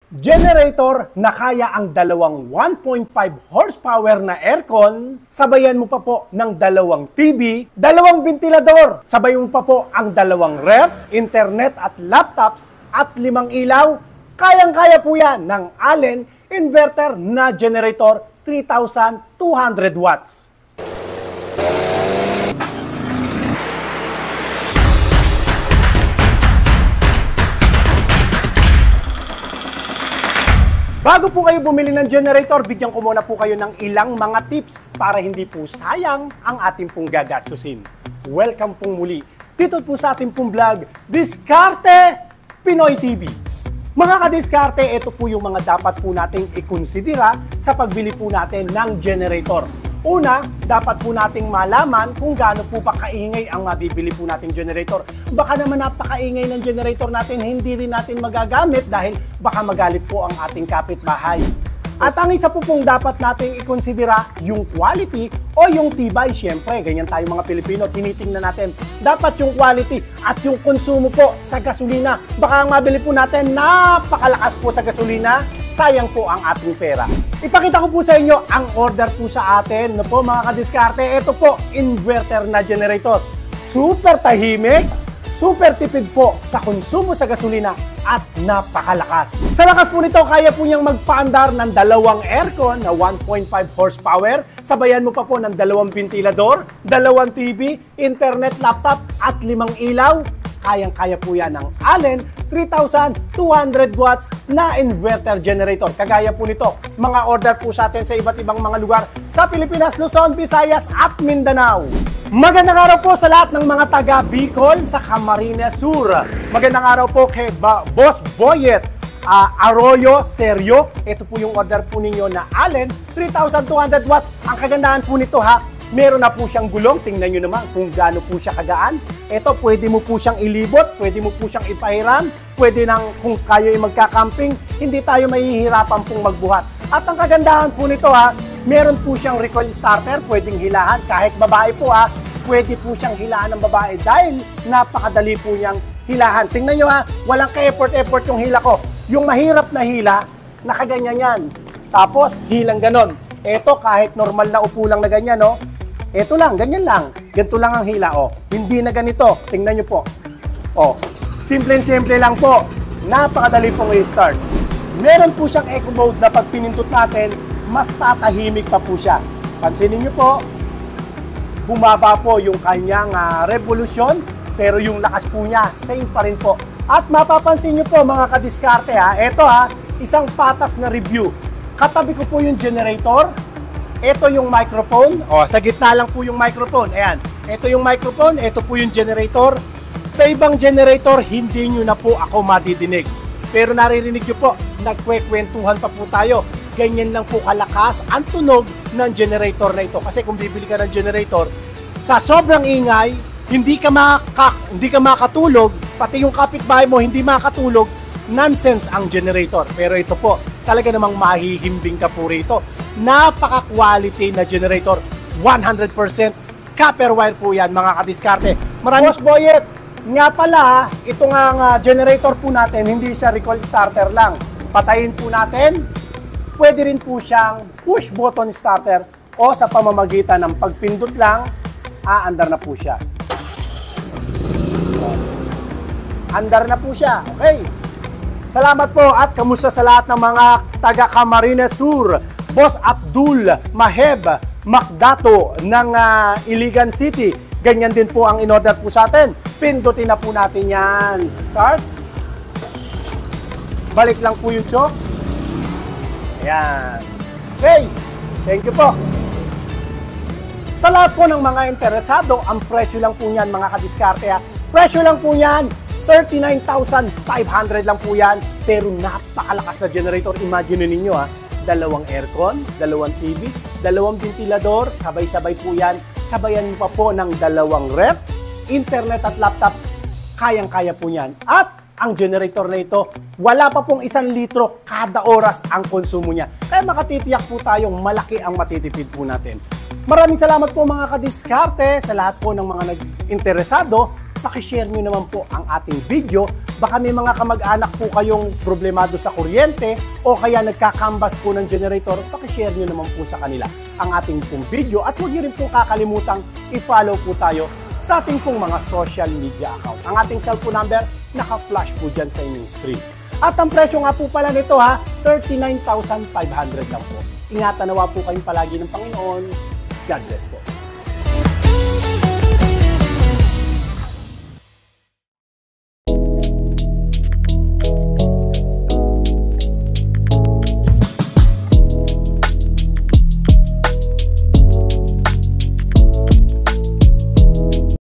Generator na kaya ang dalawang 1.5 horsepower na aircon, sabayan mo pa po ng dalawang TV, dalawang ventilador, sabayan mo pa po ang dalawang ref, internet at laptops at 5 ilaw. Kayang-kaya po yan ng Allen inverter na generator 3,200 watts. Bago po kayo bumili ng generator, bigyan ko muna po kayo ng ilang mga tips para hindi po sayang ang ating pong gagastusin. Welcome pong muli dito po sa ating pong vlog, Diskarte Pinoy TV. Mga kadiskarte, ito po yung mga dapat po nating ikonsidera sa pagbili po natin ng generator. Una, dapat po nating malaman kung gaano po pa kaingay ang mabibili po nating generator. Baka naman napakaingay ng generator natin, hindi rin natin magagamit dahil baka magalit po ang ating kapitbahay. At ang isa po pong dapat nating ikonsidera, yung quality o yung tibay. Siyempre, ganyan tayo mga Pilipino, tinitingnan natin. Dapat yung quality at yung konsumo po sa gasolina. Baka ang mabili po natin, napakalakas po sa gasolina, sayang po ang ating pera. Ipakita ko po sa inyo ang order po sa atin. No po mga kadiskarte, ito po, inverter na generator. Super tahimik, super tipid po sa konsumo sa gasolina at napakalakas. Sa lakas po nito, kaya po niyang magpaandar ng dalawang aircon na 1.5 horsepower. Sabayan mo pa po ng dalawang ventilador, dalawang TV, internet, laptop at 5 ilaw. Kayang-kaya po yan ng Allen 3,200 watts na inverter generator. Kagaya po nito, mga order po sa atin sa iba't ibang mga lugar sa Pilipinas, Luzon, Visayas at Mindanao. Magandang araw po sa lahat ng mga taga Bicol sa Camarines Sur. Magandang araw po kay Boss Boyet Arroyo Serio. Ito po yung order po ninyo na Allen 3,200 watts. Ang kagandahan po nito meron na po siyang gulong. Tingnan nyo naman kung gaano po siya kagaan. Ito, pwede mo po siyang ilibot, pwede mo po siyang ipahiram, pwede nang kung kayo ay magka-camping, hindi tayo mahihirapan pong magbuhat. At ang kagandahan po nito meron po siyang recoil starter, pwedeng hilahan. Kahit babae po pwede po siyang hilahan ng babae dahil napakadali po niyang hilahan. Tingnan nyo walang ka-effort yung hila ko. Yung mahirap na hila, nakaganyan yan. Tapos, hilang ganon. Ito, kahit normal na upo lang na ganyan, ito lang, ganyan lang. Ganito lang ang hila, Hindi na ganito. Tingnan nyo po. Simple-simple lang po. Napakadali pong i-start. Meron po siyang eco mode na pag pinindot natin, mas tatahimik pa po siya. Pansinin nyo po, bumaba po yung kanyang revolusyon, pero yung lakas po niya, same pa rin po. At mapapansin nyo po mga kadiskarte, ito isang patas na review. Katabi ko po yung generator. Ito yung microphone. Sa gitna lang po yung microphone. Ayan. Ito yung microphone. Ito po yung generator. Sa ibang generator, hindi nyo na po ako madidinig. Pero naririnig nyo po, nagkwekwentuhan pa po tayo. Ganyan lang po kalakas ang tunog ng generator na ito. Kasi kung bibili ka ng generator, sa sobrang ingay, hindi ka makatulog, pati yung kapitbahay mo hindi makatulog, nonsense ang generator. Pero ito po, talaga namang mahihimbing ka po rito. Napaka-quality na generator. 100% copper wire po yan mga kadiskarte. Boss Boyet, nga pala ito nga generator po natin, hindi siya recoil starter lang. Patayin po natin. Pwede rin po siyang push button starter o sa pamamagitan ng pagpindot lang, aandar na po siya. Andar na po siya. Okay. Salamat po at kamusta sa lahat ng mga taga Camarines Sur. Boss Abdul Maheb Macdato ng Iligan City. Ganyan din po ang in-order po sa atin. Pindutin na po natin yan. Start. Balik lang po yung choke. Ayan. Okay. Thank you po. Sa lahat po ng mga interesado, ang presyo lang po niyan mga kadiskarte. Presyo lang po niyan. 39,500 lang po yan, pero napakalakas na generator. Imagine ninyo dalawang aircon, dalawang TV, dalawang ventilador, sabay-sabay po yan. Sabayan mo pa po ng dalawang ref, internet at laptops, kayang-kaya po yan. At ang generator na ito, wala pa pong 1 litro kada oras ang konsumo niya. Kaya makatitiyak po tayong malaki ang matitipid po natin. Maraming salamat po mga kadiskarte sa lahat po ng mga nag-interesado. pakishare nyo naman po ang ating video. Baka may mga kamag-anak po kayong problemado sa kuryente o kaya nagkakambas po ng generator, pakishare nyo naman po sa kanila ang ating pong video. At huwag nyo rin po kakalimutang i-follow po tayo sa ating pong mga social media account. Ang ating cellphone number, naka-flash po dyan sa inyong screen. At ang presyo nga po pala nito 39,500 lang po. Ingatan nawa po kayong palagi ng Panginoon. God bless po.